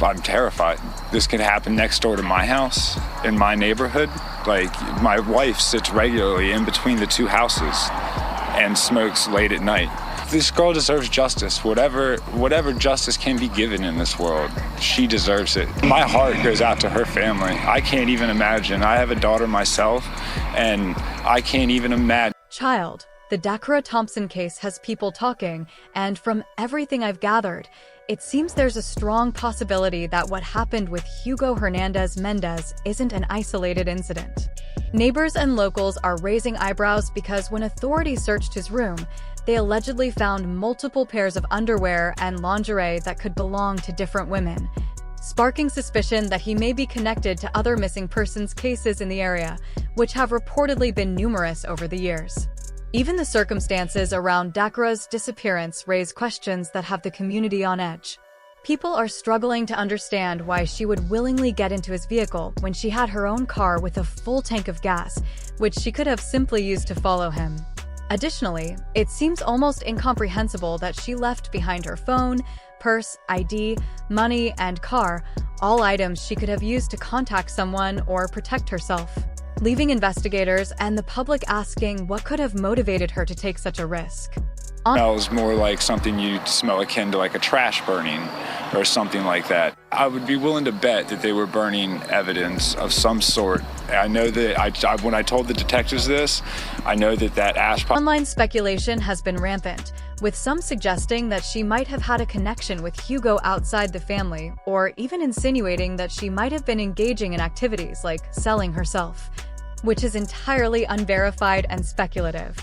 I'm terrified. This could happen next door to my house, in my neighborhood. Like, my wife sits regularly in between the two houses and smokes late at night. This girl deserves justice. Whatever justice can be given in this world, she deserves it. My heart goes out to her family. I can't even imagine. I have a daughter myself, and I can't even imagine. Child, the DaCara Thompson case has people talking, and from everything I've gathered, it seems there's a strong possibility that what happened with Hugo Hernandez Mendez isn't an isolated incident. Neighbors and locals are raising eyebrows because when authorities searched his room, they allegedly found multiple pairs of underwear and lingerie that could belong to different women, sparking suspicion that he may be connected to other missing persons cases in the area, which have reportedly been numerous over the years. Even the circumstances around DaCara's disappearance raise questions that have the community on edge. People are struggling to understand why she would willingly get into his vehicle when she had her own car with a full tank of gas, which she could have simply used to follow him. Additionally, it seems almost incomprehensible that she left behind her phone, purse, ID, money, and car, all items she could have used to contact someone or protect herself, leaving investigators and the public asking what could have motivated her to take such a risk. Smells more like something you'd smell akin to like a trash burning or something like that. I would be willing to bet that they were burning evidence of some sort. I know that when I told the detectives this, I know that ash pile. Online speculation has been rampant, with some suggesting that she might have had a connection with Hugo outside the family, or even insinuating that she might have been engaging in activities like selling herself, which is entirely unverified and speculative.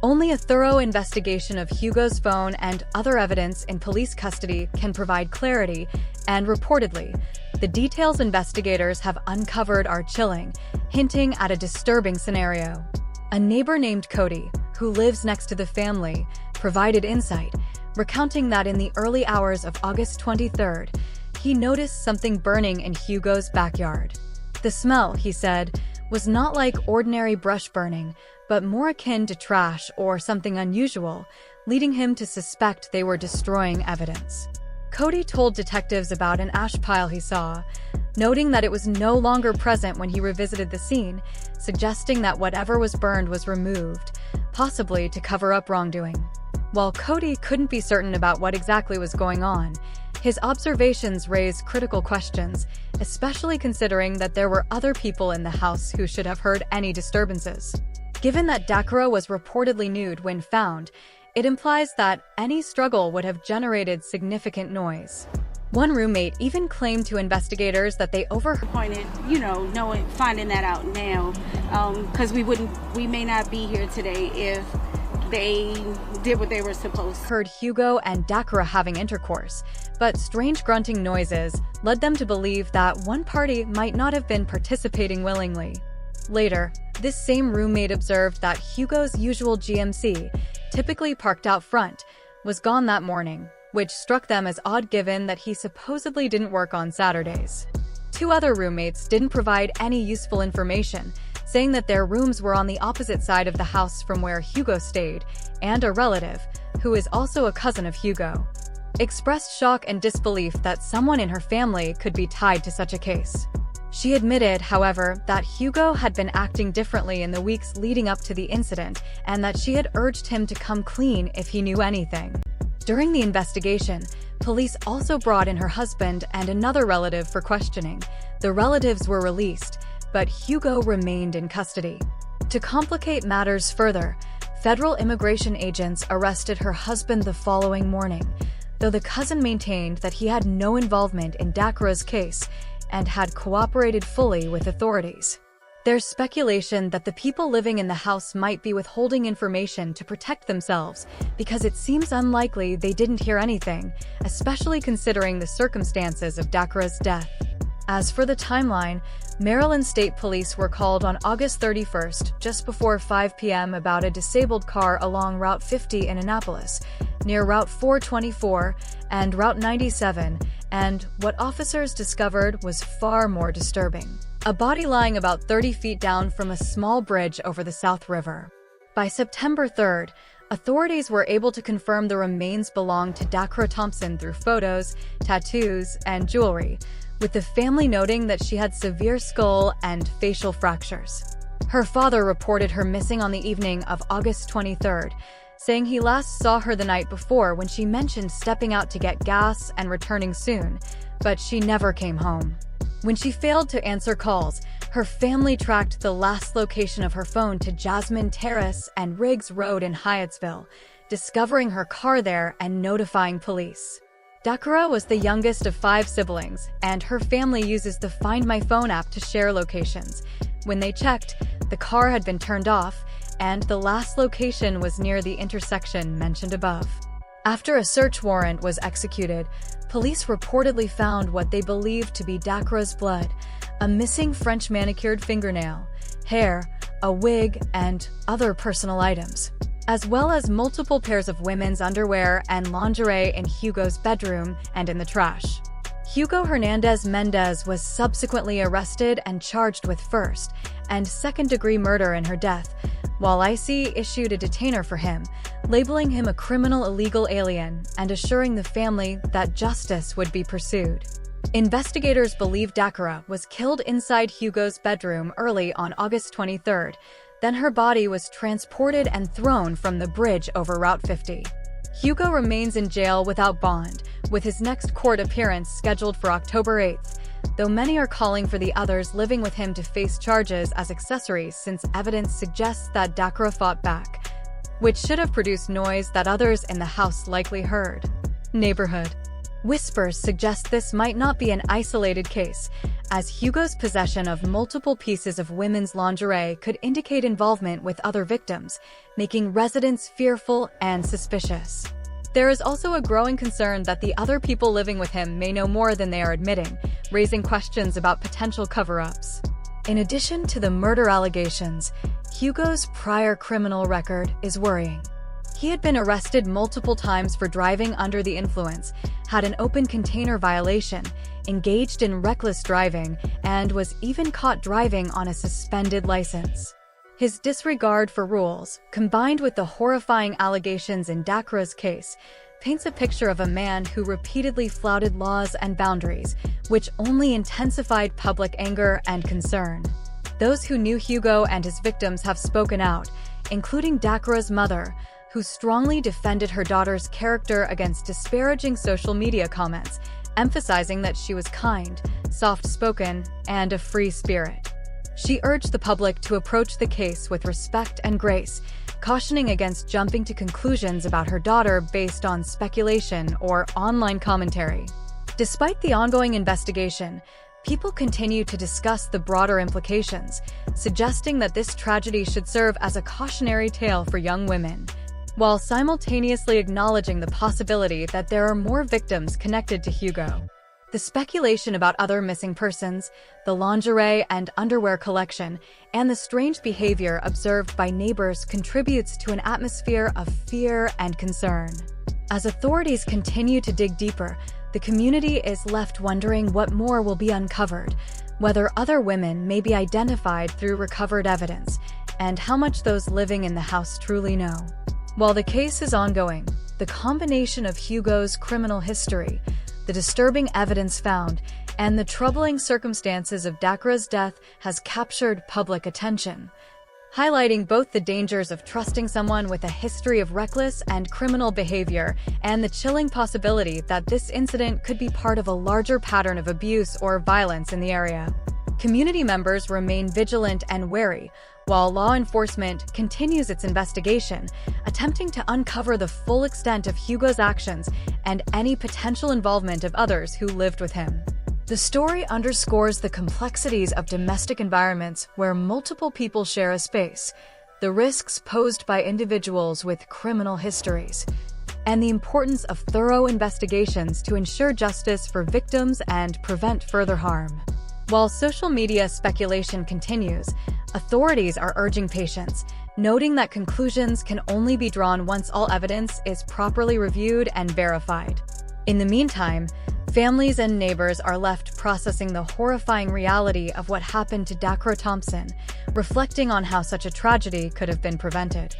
Only a thorough investigation of Hugo's phone and other evidence in police custody can provide clarity, and reportedly, the details investigators have uncovered are chilling, hinting at a disturbing scenario. A neighbor named Cody, who lives next to the family, provided insight, recounting that in the early hours of August 23rd, he noticed something burning in Hugo's backyard. The smell, he said, was not like ordinary brush burning, but more akin to trash or something unusual, leading him to suspect they were destroying evidence. Cody told detectives about an ash pile he saw, noting that it was no longer present when he revisited the scene, suggesting that whatever was burned was removed, possibly to cover up wrongdoing. While Cody couldn't be certain about what exactly was going on, his observations raised critical questions, especially considering that there were other people in the house who should have heard any disturbances. Given that DaCara was reportedly nude when found, it implies that any struggle would have generated significant noise. One roommate even claimed to investigators that they overheard, finding that out now, because we may not be here today if they did what they were supposed to. Heard Hugo and DaCara having intercourse, but strange grunting noises led them to believe that one party might not have been participating willingly. Later, this same roommate observed that Hugo's usual GMC, typically parked out front, was gone that morning, which struck them as odd given that he supposedly didn't work on Saturdays. Two other roommates didn't provide any useful information, saying that their rooms were on the opposite side of the house from where Hugo stayed, and a relative, who is also a cousin of Hugo, expressed shock and disbelief that someone in her family could be tied to such a case. She admitted, however, that Hugo had been acting differently in the weeks leading up to the incident and that she had urged him to come clean if he knew anything. During the investigation, police also brought in her husband and another relative for questioning. The relatives were released, but Hugo remained in custody. To complicate matters further, federal immigration agents arrested her husband the following morning, though the cousin maintained that he had no involvement in DaCara's case and had cooperated fully with authorities. There's speculation that the people living in the house might be withholding information to protect themselves because it seems unlikely they didn't hear anything, especially considering the circumstances of DaCara's death. As for the timeline, Maryland State Police were called on August 31st, just before 5 p.m. about a disabled car along Route 50 in Annapolis, near Route 424 and Route 97, and what officers discovered was far more disturbing: a body lying about 30 feet down from a small bridge over the South River. By September 3rd, Authorities were able to confirm the remains belonged to DaCara Thompson through photos, tattoos, and jewelry, with the family noting that she had severe skull and facial fractures. Her father reported her missing on the evening of August 23rd, saying he last saw her the night before when she mentioned stepping out to get gas and returning soon, but she never came home. When she failed to answer calls, her family tracked the last location of her phone to Jasmine Terrace and Riggs Road in Hyattsville, discovering her car there and notifying police. DaCara was the youngest of 5 siblings, and her family uses the Find My Phone app to share locations. When they checked, the car had been turned off, and the last location was near the intersection mentioned above. After a search warrant was executed, police reportedly found what they believed to be DaCara's blood, a missing French manicured fingernail, hair, a wig, and other personal items, as well as multiple pairs of women's underwear and lingerie in Hugo's bedroom and in the trash. Hugo Hernandez Mendez was subsequently arrested and charged with first and second-degree murder in her death, while IC issued a detainer for him, labeling him a criminal illegal alien and assuring the family that justice would be pursued. Investigators believe DaCara was killed inside Hugo's bedroom early on August 23rd. Then her body was transported and thrown from the bridge over Route 50. Hugo remains in jail without bond, with his next court appearance scheduled for October 8th, though many are calling for the others living with him to face charges as accessories since evidence suggests that DaCara fought back, which should have produced noise that others in the house likely heard. Neighborhood whispers suggest this might not be an isolated case, as Hugo's possession of multiple pieces of women's lingerie could indicate involvement with other victims, making residents fearful and suspicious. There is also a growing concern that the other people living with him may know more than they are admitting, raising questions about potential cover-ups. In addition to the murder allegations, Hugo's prior criminal record is worrying. He had been arrested multiple times for driving under the influence, had an open container violation, engaged in reckless driving, and was even caught driving on a suspended license. His disregard for rules, combined with the horrifying allegations in DaCara's case, paints a picture of a man who repeatedly flouted laws and boundaries, which only intensified public anger and concern. Those who knew Hugo and his victims have spoken out, including DaCara's mother, who strongly defended her daughter's character against disparaging social media comments, emphasizing that she was kind, soft-spoken, and a free spirit. She urged the public to approach the case with respect and grace, cautioning against jumping to conclusions about her daughter based on speculation or online commentary. Despite the ongoing investigation, people continue to discuss the broader implications, suggesting that this tragedy should serve as a cautionary tale for young women, while simultaneously acknowledging the possibility that there are more victims connected to Hugo. The speculation about other missing persons, the lingerie and underwear collection, and the strange behavior observed by neighbors contributes to an atmosphere of fear and concern. As authorities continue to dig deeper, the community is left wondering what more will be uncovered, whether other women may be identified through recovered evidence, and how much those living in the house truly know. While the case is ongoing, the combination of Hugo's criminal history, the disturbing evidence found, and the troubling circumstances of DaCara's death has captured public attention, highlighting both the dangers of trusting someone with a history of reckless and criminal behavior and the chilling possibility that this incident could be part of a larger pattern of abuse or violence in the area. Community members remain vigilant and wary, while law enforcement continues its investigation, attempting to uncover the full extent of Hugo's actions and any potential involvement of others who lived with him. The story underscores the complexities of domestic environments where multiple people share a space, the risks posed by individuals with criminal histories, and the importance of thorough investigations to ensure justice for victims and prevent further harm. While social media speculation continues, authorities are urging patience, noting that conclusions can only be drawn once all evidence is properly reviewed and verified. In the meantime, families and neighbors are left processing the horrifying reality of what happened to DaCara Thompson, reflecting on how such a tragedy could have been prevented.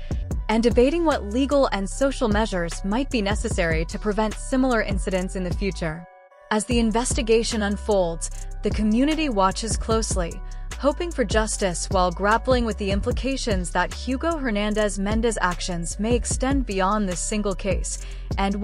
and debating what legal and social measures might be necessary to prevent similar incidents in the future. As the investigation unfolds, the community watches closely, hoping for justice while grappling with the implications that Hugo Hernandez Mendez actions may extend beyond this single case, and